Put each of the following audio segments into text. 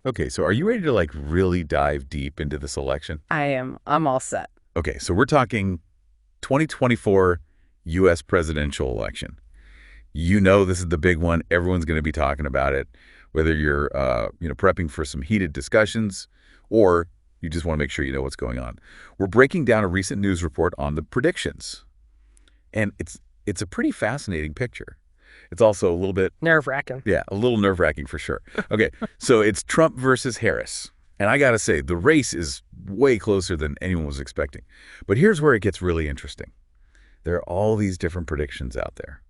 Okay, so are you ready to really dive deep into this election? I am. I'm all set. Okay, so we're talking 2024 US presidential election. You know this is the big one. Everyone's going to be talking about it, whether you're prepping for some heated discussions or you just want to make sure you know what's going on. We're breaking down a recent news report on the predictions. And it's a pretty fascinating picture. It's also a little bit Nerve-wracking. Yeah, a little nerve-wracking for sure. Okay, so it's Trump versus Harris. And I got to say, the race is way closer than anyone was expecting. But here's where it gets really interesting. There are all these different predictions out there.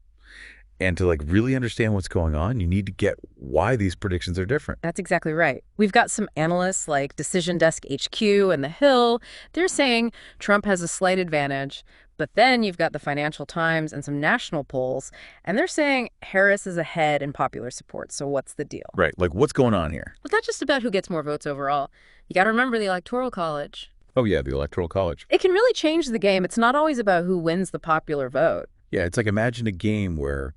And to really understand what's going on, you need to get why these predictions are different. That's exactly right. We've got some analysts like Decision Desk HQ and The Hill. They're saying Trump has a slight advantage. But then you've got the Financial Times and some national polls, and they're saying Harris is ahead in popular support. So what's the deal? Right, what's going on here? It's not just about who gets more votes overall. You got to remember the Electoral College. Oh yeah, the Electoral College. It can really change the game. It's not always about who wins the popular vote. Yeah, it's like imagine a game where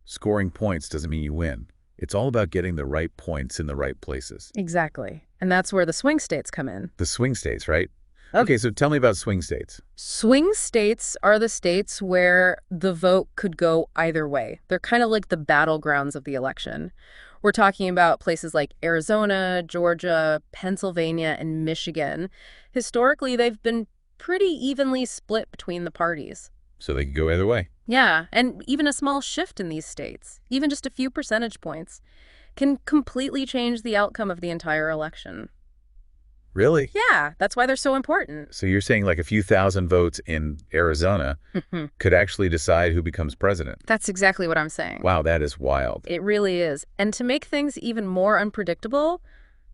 scoring points doesn't mean you win. It's all about getting the right points in the right places. Exactly. And that's where the swing states come in. The swing states, right? Okay, so tell me about swing states. Swing states are the states where the vote could go either way. They're kind of like the battlegrounds of the election. We're talking about places like Arizona, Georgia, Pennsylvania, and Michigan. Historically, they've been pretty evenly split between the parties. So they could go either way. Yeah, and even a small shift in these states, even just a few percentage points, can completely change the outcome of the entire election. Really? Yeah, that's why they're so important. So you're saying a few thousand votes in Arizona could actually decide who becomes president? That's exactly what I'm saying. Wow, that is wild. It really is. And to make things even more unpredictable,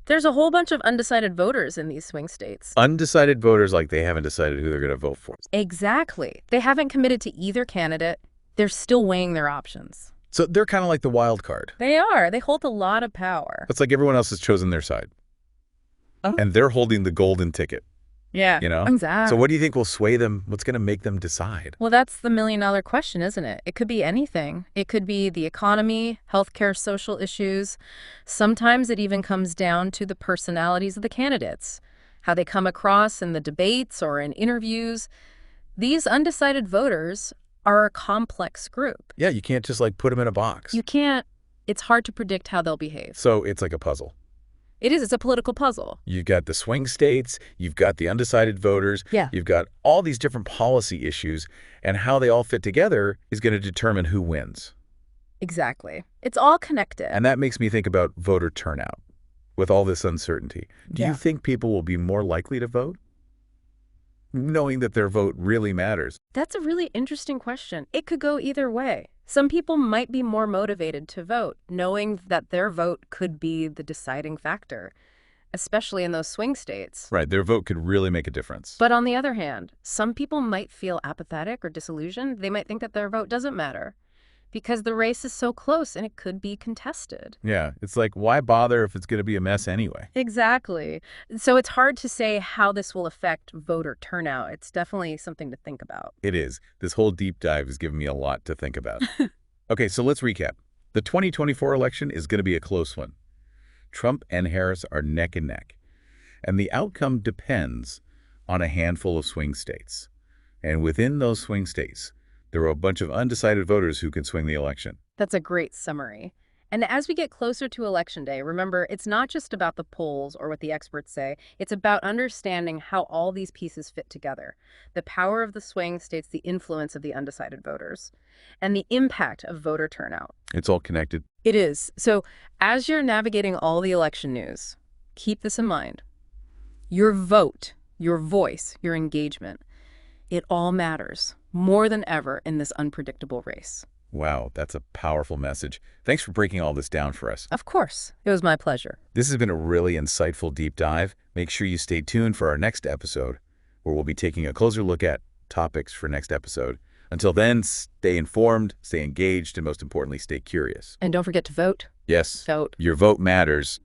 there's a whole bunch of undecided voters in these swing states. Undecided voters, they haven't decided who they're going to vote for. Exactly. They haven't committed to either candidate. They're still weighing their options. So they're kind of like the wild card. They are. They hold a lot of power. It's like everyone else has chosen their side. Oh. And they're holding the golden ticket. Yeah, exactly. So what do you think will sway them? What's going to make them decide? Well, that's the million-dollar question, isn't it? It could be anything. It could be the economy, healthcare, social issues. Sometimes it even comes down to the personalities of the candidates, how they come across in the debates or in interviews. These undecided voters are a complex group. Yeah, you can't just put them in a box. You can't. It's hard to predict how they'll behave. So it's like a puzzle. It is. It's a political puzzle. You've got the swing states, you've got the undecided voters, Yeah. you've got all these different policy issues, and how they all fit together is going to determine who wins. Exactly. It's all connected. And that makes me think about voter turnout with all this uncertainty. Do you think people will be more likely to vote, knowing that their vote really matters? That's a really interesting question. It could go either way. Some people might be more motivated to vote, knowing that their vote could be the deciding factor, especially in those swing states. Right, their vote could really make a difference. But on the other hand, some people might feel apathetic or disillusioned. They might think that their vote doesn't matter because the race is so close and it could be contested. Yeah, it's like, why bother if it's going to be a mess anyway? Exactly. So it's hard to say how this will affect voter turnout. It's definitely something to think about. It is. This whole deep dive has given me a lot to think about. Okay, so let's recap. The 2024 election is going to be a close one. Trump and Harris are neck and neck. And the outcome depends on a handful of swing states. And within those swing states, there are a bunch of undecided voters who can swing the election. That's a great summary. And as we get closer to Election Day, remember, it's not just about the polls or what the experts say. It's about understanding how all these pieces fit together. The power of the swing states, the influence of the undecided voters, and the impact of voter turnout. It's all connected. It is. So as you're navigating all the election news, keep this in mind. Your vote, your voice, your engagement, it all matters more than ever in this unpredictable race. Wow, that's a powerful message. Thanks for breaking all this down for us. Of course. It was my pleasure. This has been a really insightful deep dive. Make sure you stay tuned for our next episode, where we'll be taking a closer look at topics for next episode. Until then, stay informed, stay engaged, and most importantly, stay curious. And don't forget to vote. Yes, Vote. your vote matters.